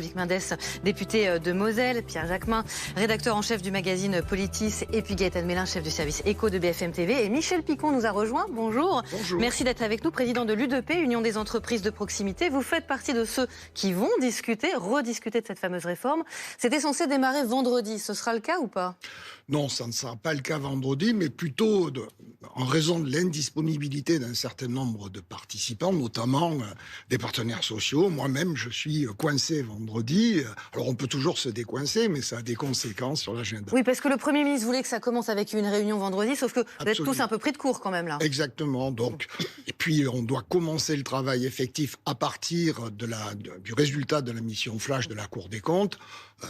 Ludovic Mendes, député de Moselle, Pierre Jacquemin, rédacteur en chef du magazine Politis, et puis Gaëtan Mélin, chef du service éco de BFM TV. Et Michel Picon nous a rejoint. Bonjour. Bonjour. Merci d'être avec nous, président de l'UDP, Union des entreprises de proximité. Vous faites partie de ceux qui vont rediscuter de cette fameuse réforme. C'était censé démarrer vendredi. Ce sera le cas ou pas ? Non, ça ne sera pas le cas vendredi, mais plutôt en raison de l'indisponibilité d'un certain nombre de participants, notamment des partenaires sociaux. Moi-même, je suis coincé vendredi. Alors, on peut toujours se décoincer, mais ça a des conséquences sur l'agenda. Oui, parce que le Premier ministre voulait que ça commence avec une réunion vendredi, sauf que vous êtes tous un peu pris de court quand même, là. Exactement. Donc, et puis, on doit commencer le travail effectif à partir du résultat de la mission flash de la Cour des comptes.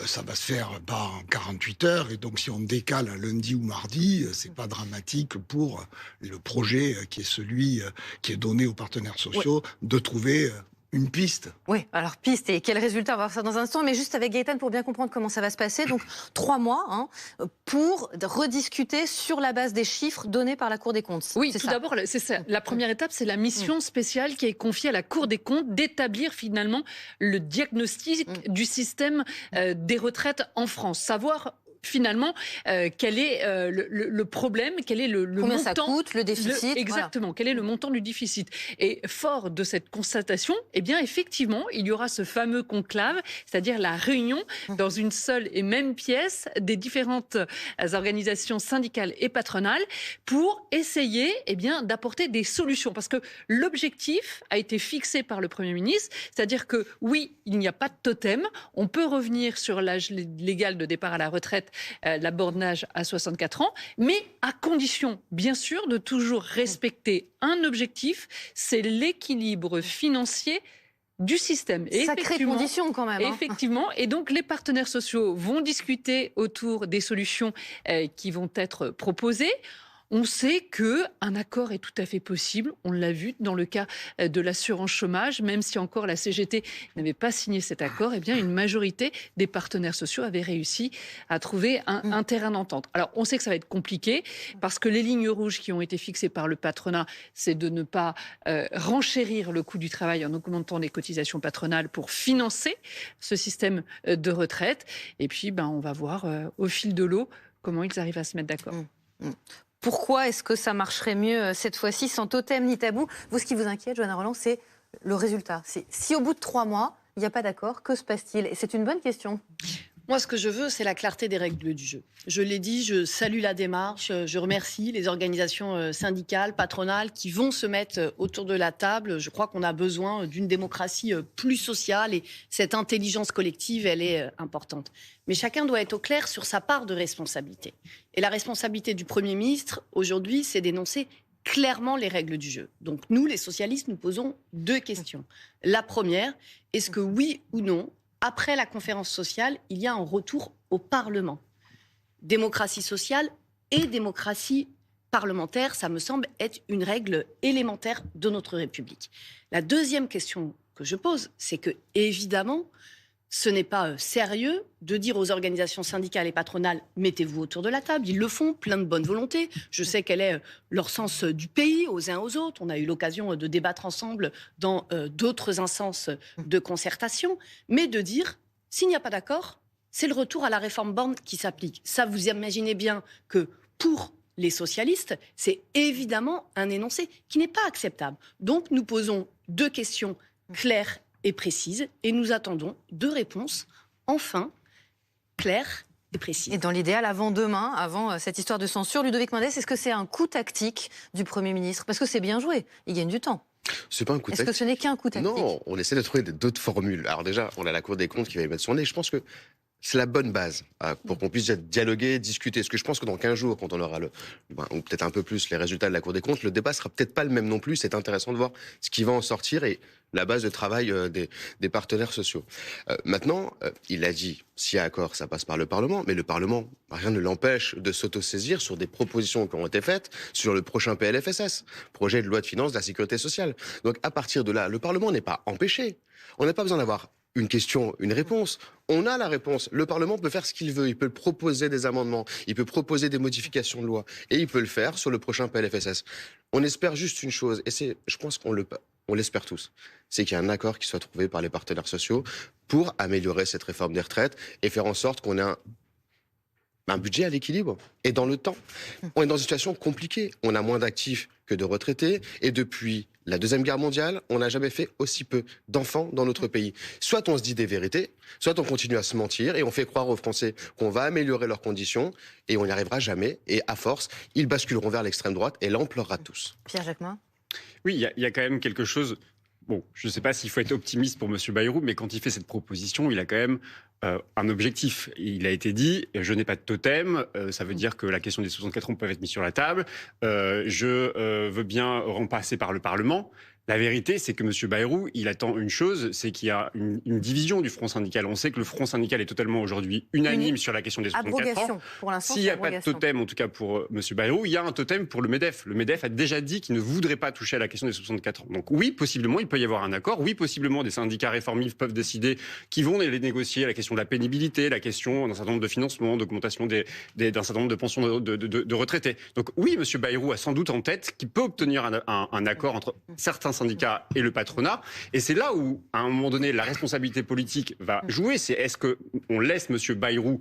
Ça va se faire pas en 48 heures, et donc si on décale à lundi ou mardi, c'est pas dramatique pour le projet qui est celui qui est donné aux partenaires sociaux, de trouver une piste. Oui, alors piste, et quel résultat, on va voir ça dans un instant, mais juste avec Gaëtan pour bien comprendre comment ça va se passer. Donc 3 mois pour rediscuter sur la base des chiffres donnés par la Cour des comptes. Oui, tout d'abord, c'est ça. La première étape, c'est la mission spéciale qui est confiée à la Cour des comptes d'établir finalement le diagnostic du système des retraites en France. Savoir finalement, quel est le problème, quel est le combien montant, ça coûte, le déficit. Exactement, voilà. Quel est le montant du déficit. Et fort de cette constatation, eh bien effectivement, il y aura ce fameux conclave, c'est-à-dire la réunion dans une seule et même pièce des différentes organisations syndicales et patronales pour essayer d'apporter des solutions. Parce que l'objectif a été fixé par le Premier ministre, c'est-à-dire que oui, il n'y a pas de totem, on peut revenir sur l'âge légal de départ à la retraite, la borne d'âge à 64 ans, mais à condition, bien sûr, de toujours respecter un objectif, c'est l'équilibre financier du système. Et sacrée condition quand même. Effectivement. Et donc les partenaires sociaux vont discuter autour des solutions qui vont être proposées. On sait qu'un accord est tout à fait possible. On l'a vu dans le cas de l'assurance chômage. Même si encore la CGT n'avait pas signé cet accord, une majorité des partenaires sociaux avait réussi à trouver un terrain d'entente. Alors, on sait que ça va être compliqué parce que les lignes rouges qui ont été fixées par le patronat, c'est de ne pas renchérir le coût du travail en augmentant les cotisations patronales pour financer ce système de retraite. Et puis, on va voir au fil de l'eau comment ils arrivent à se mettre d'accord. Pourquoi est-ce que ça marcherait mieux cette fois-ci, sans totem ni tabou ? Vous, ce qui vous inquiète, Johanna Roland, c'est le résultat. Si au bout de 3 mois, il n'y a pas d'accord, que se passe-t-il ? Et c'est une bonne question. Moi, ce que je veux, c'est la clarté des règles du jeu. Je l'ai dit, je salue la démarche, je remercie les organisations syndicales, patronales qui vont se mettre autour de la table. Je crois qu'on a besoin d'une démocratie plus sociale et cette intelligence collective, elle est importante. Mais chacun doit être au clair sur sa part de responsabilité. Et la responsabilité du Premier ministre, aujourd'hui, c'est d'énoncer clairement les règles du jeu. Donc nous, les socialistes, nous posons 2 questions. La première, est-ce que oui ou non, après la conférence sociale, il y a un retour au Parlement. Démocratie sociale et démocratie parlementaire, ça me semble être une règle élémentaire de notre République. La deuxième question que je pose, c'est que, évidemment, ce n'est pas sérieux de dire aux organisations syndicales et patronales « mettez-vous autour de la table ». Ils le font, plein de bonne volonté. Je sais quel est leur sens du pays, aux uns aux autres. On a eu l'occasion de débattre ensemble dans d'autres instances de concertation. Mais de dire, s'il n'y a pas d'accord, c'est le retour à la réforme Borne qui s'applique. Ça, vous imaginez bien que pour les socialistes, c'est évidemment un énoncé qui n'est pas acceptable. Donc, nous posons 2 questions claires et précises, et nous attendons 2 réponses, enfin, claires et précises. Et dans l'idéal, avant demain, avant cette histoire de censure, Ludovic Mendes, est-ce que c'est un coup tactique du Premier ministre ? Parce que c'est bien joué, il gagne du temps. C'est pas un coup tactique. Est-ce que ce n'est qu'un coup tactique ? Non, on essaie de trouver d'autres formules. Alors déjà, on a la Cour des comptes qui va y mettre son nez. Je pense que c'est la bonne base pour qu'on puisse dialoguer, discuter. Parce que je pense que dans 15 jours, quand on aura ou peut-être un peu plus les résultats de la Cour des comptes, le débat sera peut-être pas le même non plus. C'est intéressant de voir ce qui va en sortir et la base de travail des partenaires sociaux. Maintenant, il a dit, s'il y a accord, ça passe par le Parlement. Mais le Parlement, rien ne l'empêche de s'autosaisir sur des propositions qui ont été faites sur le prochain PLFSS, projet de loi de finances de la sécurité sociale. Donc à partir de là, le Parlement n'est pas empêché. On n'a pas besoin d'avoir une question, une réponse. On a la réponse. Le Parlement peut faire ce qu'il veut. Il peut proposer des amendements, il peut proposer des modifications de loi. Et il peut le faire sur le prochain PLFSS. On espère juste une chose, et je pense qu'on on l'espère tous, c'est qu'il y a un accord qui soit trouvé par les partenaires sociaux pour améliorer cette réforme des retraites et faire en sorte qu'on ait un budget à l'équilibre et dans le temps. On est dans une situation compliquée. On a moins d'actifs que de retraités et depuis la Deuxième Guerre mondiale, on n'a jamais fait aussi peu d'enfants dans notre pays. Soit on se dit des vérités, soit on continue à se mentir et on fait croire aux Français qu'on va améliorer leurs conditions et on n'y arrivera jamais. Et à force, ils basculeront vers l'extrême droite et là, on pleurera tous. Pierre Jacquemin. Oui, il y a quand même quelque chose. Bon, je ne sais pas s'il faut être optimiste pour M. Bayrou, mais quand il fait cette proposition, il a quand même un objectif. Il a été dit, je n'ai pas de totem, ça veut dire que la question des 64 ans peut être mise sur la table, je veux bien remplacer par le Parlement. La vérité, c'est que M. Bayrou, il attend une chose, c'est qu'il y a une division du front syndical. On sait que le front syndical est totalement aujourd'hui unanime sur la question des 64 ans. Pour l'instant, s'il n'y a pas de totem, en tout cas pour M. Bayrou, il y a un totem pour le MEDEF. Le MEDEF a déjà dit qu'il ne voudrait pas toucher à la question des 64 ans. Donc oui, possiblement, il peut y avoir un accord. Oui, possiblement, des syndicats réformistes peuvent décider qu'ils vont les négocier. La question de la pénibilité, la question d'un certain nombre de financements, d'augmentation d'un certain nombre de pensions de retraités. Donc oui, M. Bayrou a sans doute en tête qu'il peut obtenir un accord entre certains syndicats et le patronat. Et c'est là où, à un moment donné, la responsabilité politique va jouer. C'est est-ce qu'on laisse M. Bayrou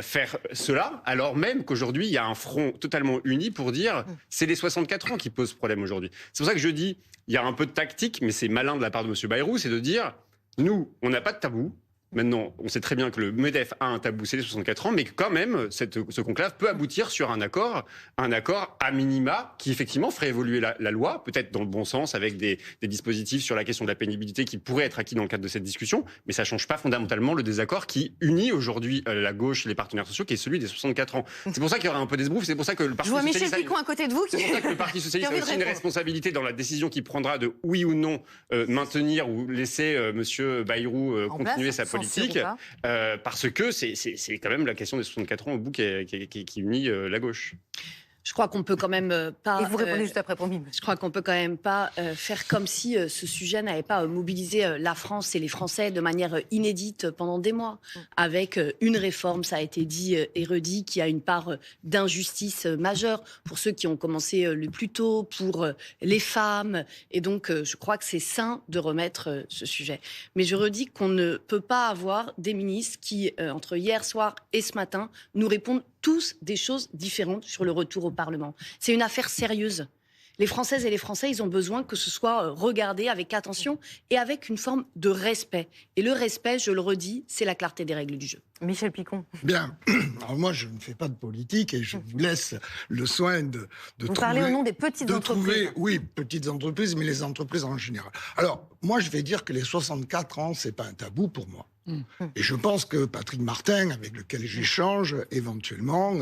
faire cela, alors même qu'aujourd'hui, il y a un front totalement uni pour dire c'est les 64 ans qui posent problème aujourd'hui. C'est pour ça que je dis, il y a un peu de tactique, mais c'est malin de la part de M. Bayrou, c'est de dire, nous, on n'a pas de tabou. Maintenant, on sait très bien que le MEDEF a un tabou, c'est les 64 ans, mais que quand même, ce conclave peut aboutir sur un accord à minima, qui effectivement ferait évoluer la loi, peut-être dans le bon sens, avec des dispositifs sur la question de la pénibilité qui pourraient être acquis dans le cadre de cette discussion, mais ça ne change pas fondamentalement le désaccord qui unit aujourd'hui la gauche et les partenaires sociaux, qui est celui des 64 ans. C'est pour ça qu'il y aura un peu d'esbrouf, c'est pour ça que le Parti socialiste... Je vois Michel Picon à côté de vous. C'est pour ça que le Parti socialiste a aussi une responsabilité dans la décision qu'il prendra de oui ou non maintenir ou laisser M. Bayrou continuer sa politique. Parce que c'est quand même la question des 64 ans au bout qui unit la gauche. Je crois qu'on peut quand même pas. Et vous répondez juste après, promis. Je crois qu'on peut quand même pas faire comme si ce sujet n'avait pas mobilisé la France et les Français de manière inédite pendant des mois, avec une réforme, ça a été dit et redit, qui a une part d'injustice majeure pour ceux qui ont commencé le plus tôt, pour les femmes. Et donc, je crois que c'est sain de remettre ce sujet. Mais je redis qu'on ne peut pas avoir des ministres qui, entre hier soir et ce matin, nous répondent tous des choses différentes sur le retour au Parlement. C'est une affaire sérieuse. Les Françaises et les Français, ils ont besoin que ce soit regardé avec attention et avec une forme de respect. Et le respect, je le redis, c'est la clarté des règles du jeu. Michel Picon. Bien. Alors moi, je ne fais pas de politique et je vous laisse le soin de vous parlez au nom des petites entreprises. Oui, petites entreprises, mais les entreprises en général. Alors, moi, je vais dire que les 64 ans, c'est pas un tabou pour moi. Et je pense que Patrick Martin, avec lequel j'échange éventuellement,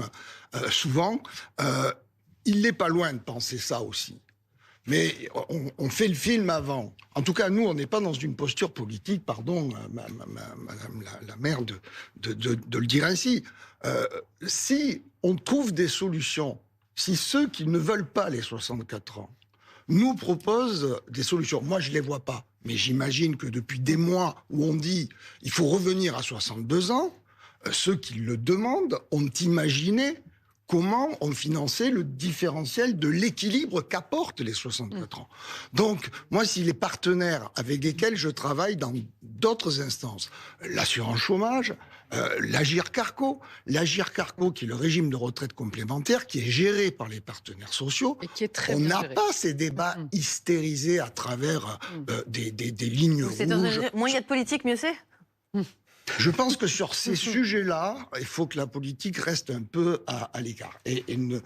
souvent, il n'est pas loin de penser ça aussi. Mais on fait le film avant. En tout cas, nous, on n'est pas dans une posture politique, pardon, madame la maire, de le dire ainsi. Si on trouve des solutions, si ceux qui ne veulent pas les 64 ans nous proposent des solutions, moi, je ne les vois pas. Mais j'imagine que depuis des mois où on dit il faut revenir à 62 ans, ceux qui le demandent ont imaginé comment on finançait le différentiel de l'équilibre qu'apportent les 64 ans. Donc, moi, si les partenaires avec lesquels je travaille dans d'autres instances, l'assurance chômage, l'Agirc-Arrco, qui est le régime de retraite complémentaire, qui est géré par les partenaires sociaux, et qui est très on n'a pas ces débats hystérisés à travers des lignes rouges. Moins il y a de politique, mieux c'est. Je pense que sur ces sujets-là, il faut que la politique reste un peu à l'écart. Et ne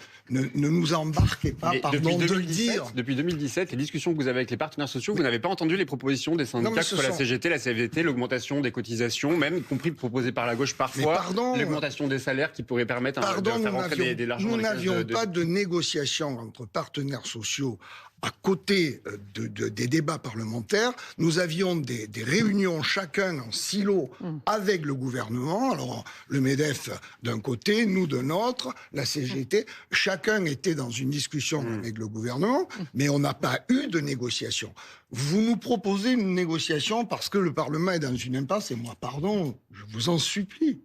nous embarquez pas, pardon de le dire. Depuis 2017, les discussions que vous avez avec les partenaires sociaux, vous n'avez pas entendu les propositions des syndicats, que ce soit la CGT, la CFDT, l'augmentation des cotisations, même y compris proposées par la gauche parfois, l'augmentation des salaires qui pourrait permettre de faire rentrer des l'argent dans les caisses. Nous n'avions pas de négociation entre partenaires sociaux à côté des débats parlementaires. Nous avions des réunions chacun en silo avec le gouvernement. Alors, le MEDEF d'un côté, nous de l'autre, la CGT. Chacun était dans une discussion avec le gouvernement, mais on n'a pas eu de négociation. Vous nous proposez une négociation parce que le Parlement est dans une impasse, et moi, pardon, je vous en supplie.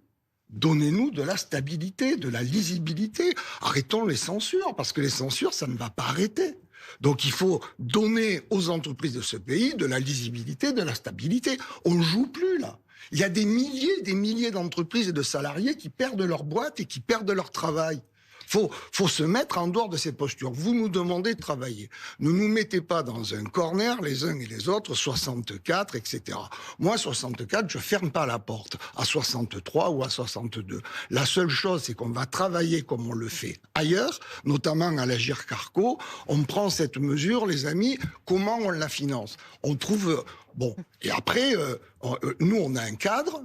Donnez-nous de la stabilité, de la lisibilité. Arrêtons les censures, parce que les censures, ça ne va pas arrêter. Donc il faut donner aux entreprises de ce pays de la lisibilité, de la stabilité. On ne joue plus là. Il y a des milliers d'entreprises et de salariés qui perdent leur boîte et qui perdent leur travail. Faut se mettre en dehors de ces postures. Vous nous demandez de travailler. Ne nous mettez pas dans un corner, les uns et les autres, 64, etc. Moi, 64, je ferme pas la porte à 63 ou à 62. La seule chose, c'est qu'on va travailler comme on le fait ailleurs, notamment à l'Agir Carco. On prend cette mesure, les amis, comment on la finance? On trouve... Bon, et après, nous, on a un cadre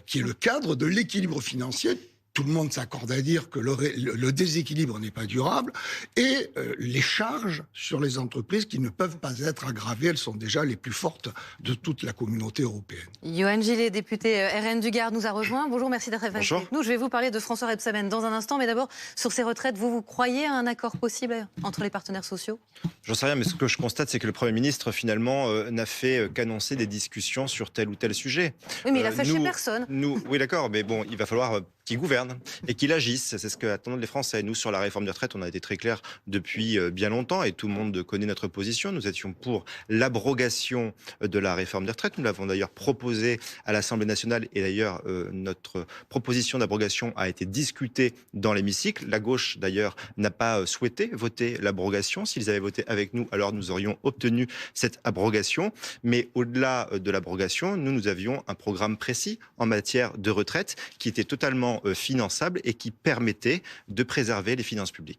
qui est le cadre de l'équilibre financier. Tout le monde s'accorde à dire que le déséquilibre n'est pas durable et les charges sur les entreprises qui ne peuvent pas être aggravées, elles sont déjà les plus fortes de toute la communauté européenne. Johan Gillet, député RN du Gard, nous a rejoint. Bonjour, merci d'être avec nous. Je vais vous parler de François Rebsamen dans un instant, mais d'abord, sur ces retraites, vous croyez à un accord possible entre les partenaires sociaux? J'en sais rien, mais ce que je constate, c'est que le Premier ministre, finalement, n'a fait qu'annoncer des discussions sur tel ou tel sujet. Oui, mais il a fâché personne. Oui, d'accord, mais bon, il va falloir qu'il gouverne et qu'il agisse. C'est ce qu'attendent les Français. Nous, sur la réforme des retraites, on a été très clairs depuis bien longtemps et tout le monde connaît notre position. Nous étions pour l'abrogation de la réforme des retraites. Nous l'avons d'ailleurs proposé à l'Assemblée nationale et d'ailleurs notre proposition d'abrogation a été discutée dans l'hémicycle. La gauche, d'ailleurs, n'a pas souhaité voter l'abrogation. S'ils avaient voté avec nous, alors nous aurions obtenu cette abrogation. Mais au-delà de l'abrogation, nous avions un programme précis en matière de retraite qui était totalement finançable et qui permettait de préserver les finances publiques.